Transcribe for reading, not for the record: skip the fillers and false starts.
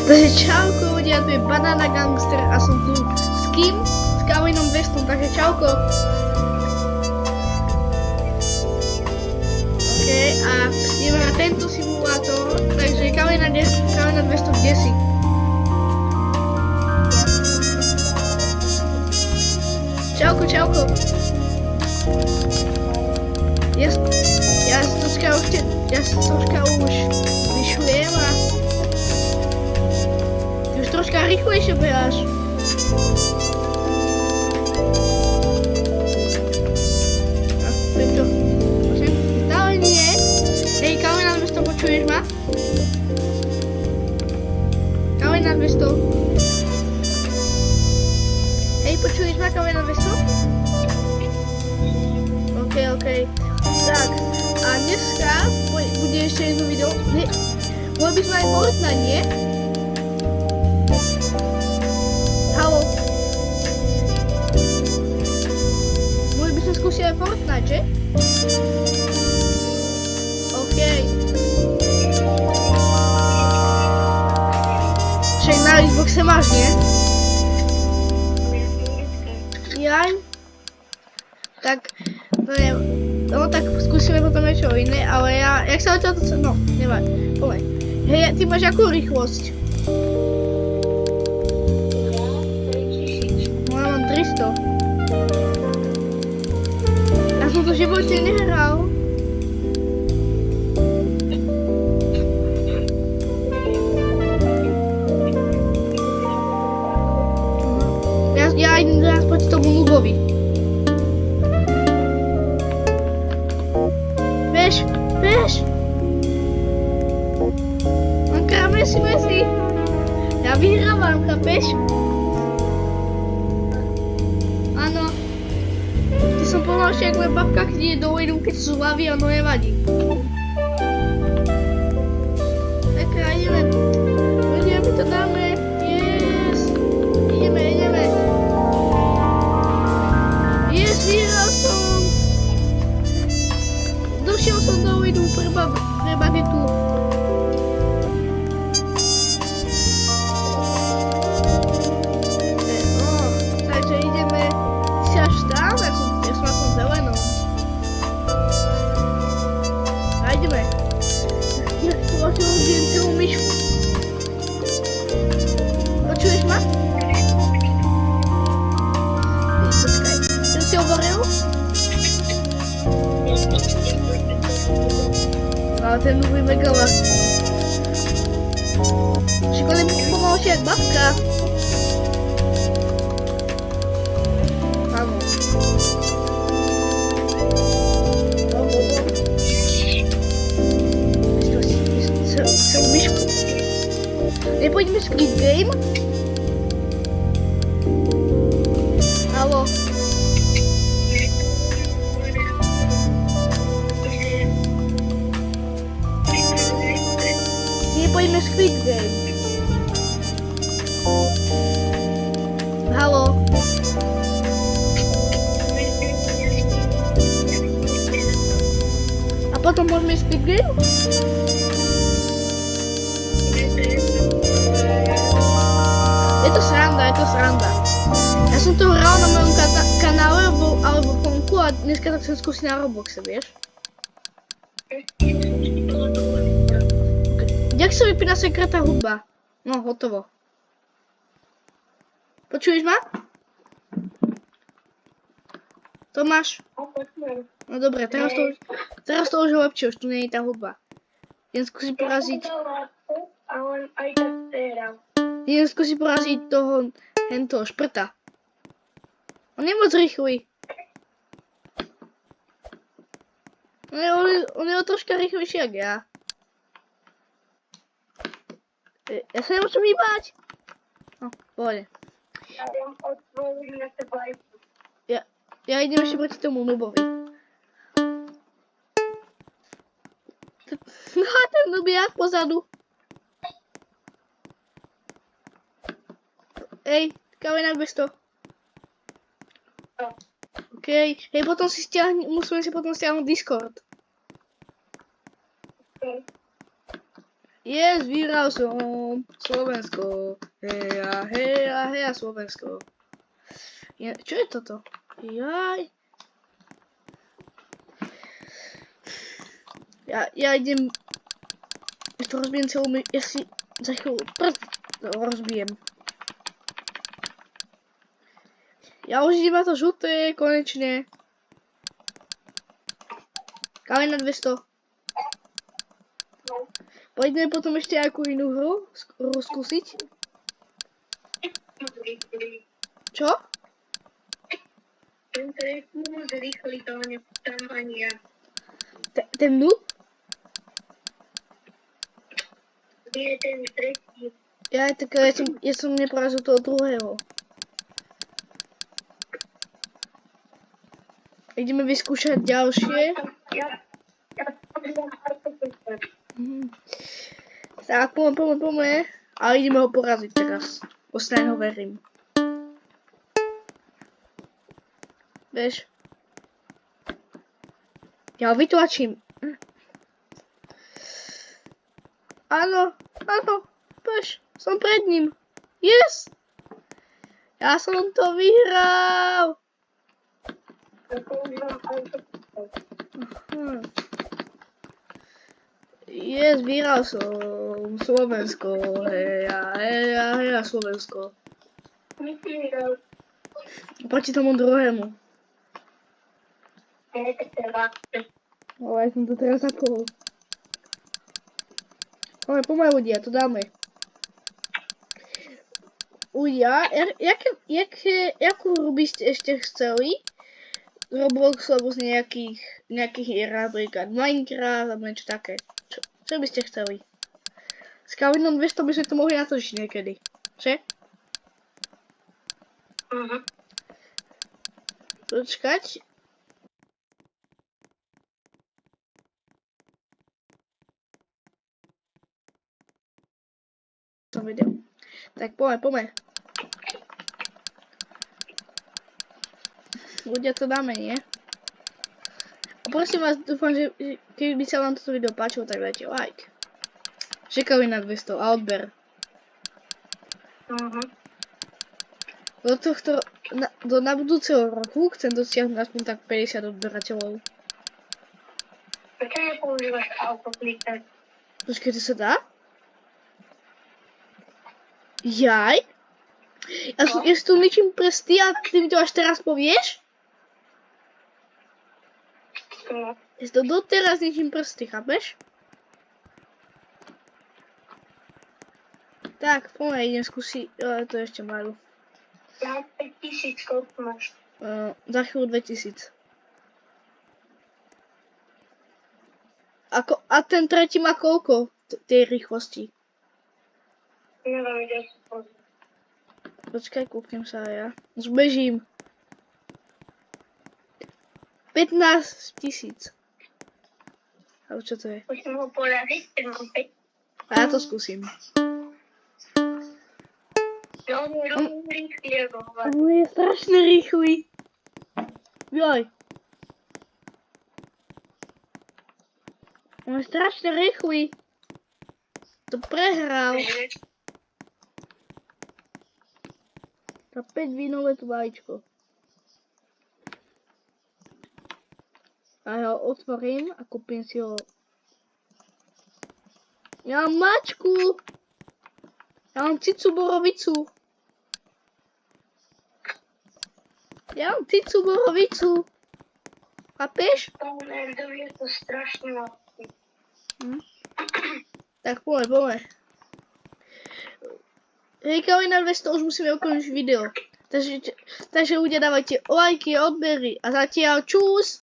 Takže čauko ľudia, tu je Banana Gangster a som tu s kým? S Kalvinom Westom, takže čauko. OK, a ideme na tento simulátor, takže Kalvina Westom, kde si? Čauko. Ja sa troška už vyšujem a ty už troška rýchlejšie beháš. A tento, prosím, stále nie. Hej, Kalvina Westom, počuješ ma? Kalvina Westom. Hej, počuješ ma, Kalvina Westom? OK. Tak, a dneska bude ešte jedno video. Mohli by sme aj Fortnite, nie? Haló? Mohli by sme skúsiť aj Fortnite, že? OK. Však na Xboxe máš, nie? Jaj? Tak, no tak skúsime potom niečo iné, ale jak sa to, no, nevadí, poďme. Hej, ty máš akú rýchlosť? No, ja mám 300. Ja som to v živote nehral. Ja idem teraz proti tomu nubovi. Vieš? Anka, mesi. Ja vyhrávam, chápeš? Áno. Ty som pomalšie, ako moja babka, keď ide do vojnu, keď sú hlavy, ano nevadí. Tak ideme. My to dáme. Yes. Ideme. Yes, vyhral som. Došiel som do vojnu, treba je tu. Takže ideme si až tam, ja som na tom zelenom. A ideme. Ja tu odložím celú myšku. Počuješ ma? Počkaj, ty si hovoril? Ale ten nový mega ľahký. Však on je pomalšie jak babka. Áno. Celú myšku. Nepôjdeme Squid Game? Haló. Poďme Squid Game. Haló. A potom môžeme Squid Game? Je to sranda. Ja som to hral na mojom kanále alebo fonku a dneska tak som skúsiť na Robloxe, vieš? Jak sa vypína sekretná hudba? No, hotovo. Počuješ ma? Tomáš? No dobre, teraz to už je lepšie, už tu nie je tá hudba. Idem skúsiť poraziť toho šprta. On je moc rýchly. On je troška rýchlejší jak ja. Ja sa nemôžem hýbať. No, pohode. Ja idem ešte proti tomu nubovi. No a ten nub je jak pozadu. Ej, Kalvina Westom. OK, hej, potom musíme si potom stiahnuť Discord. Yes, vyhral som Slovensko. Heja, heja, heja Slovensko. Čo je toto? Jaj. Ja idem... Ja to rozbijem celú... Ja si za chvíľu prst rozbijem. Ja už idem na to žlté, konečne. Káme na 200. Poďme potom ešte nejakú inú hru skúsiť. Čo? Tento je môže rýchly, to tam ani ja. Ten noob? Nie, ten tretí. Ja som neporazil toho druhého. Ideme vyskúšať ďalšie. Tak, poďme. Ale ideme ho poraziť teraz. Ostane ho verím. Vieš? Ja ho vytlačím. Áno, vieš, som pred ním. Yes! Ja som to vyhral. Yes, vyhral som Slovensko. Heja, Slovensko. Proti tomu druhému. Ale ja som to teraz zapol. Ale poďme ľudia, to dáme. Ľudia, jakú hru by ste ešte chceli? Z Robloxu alebo z nejakých hier, napríklad Minecraft alebo niečo také. Čo by ste chceli? S Calvinom 200 by sme to mohli natočiť niekedy. Že? Počkať. Som videl. Tak poďme. Ľudia, to dáme, nie? A prosím vás, dúfam, že keby sa vám toto video páčilo, tak dajte like. Čekali na 200 a odber. Do tohto, na budúceho roku chcem dosiahnuť aspoň tak 50 odberateľov. Prečo nepoužívaš autoklikať? Počkej, to sa dá? Jaj? Ja si tu ničím prsty a ty mi to až teraz povieš? No. Ja si to doteraz ničím prsty, chápeš? Tak, poďme, idem skúsiť, to je ešte málo. Ja 5000, koľko máš? Za chvíľu 2000. A ten tretí má koľko tej rýchlosti? Neviem, kde si pozrieť. Počkaj, kúknem sa ja. Už bežím. 15 000. Ale čo to je? Musím ho poraziť, keď mám 5. A ja to skúsim. No, on je rýchly, ako hovorí. On je strašne rýchly. Joj. On je strašne rýchly. To prehral. Za 5 vínové tu vajíčko. A ja ho otvorím a kúpim si ho. Ja mám mačku. Ja mám cicu borovicu. Ja mám cicu borovicu. Chápeš? Tomu nerdovi je to strašne ľahké. Tak poďme. Hejkali na 200 už musíme ukončiť video. Takže ľudia dávajte lajky a odbery. A zatiaľ čus.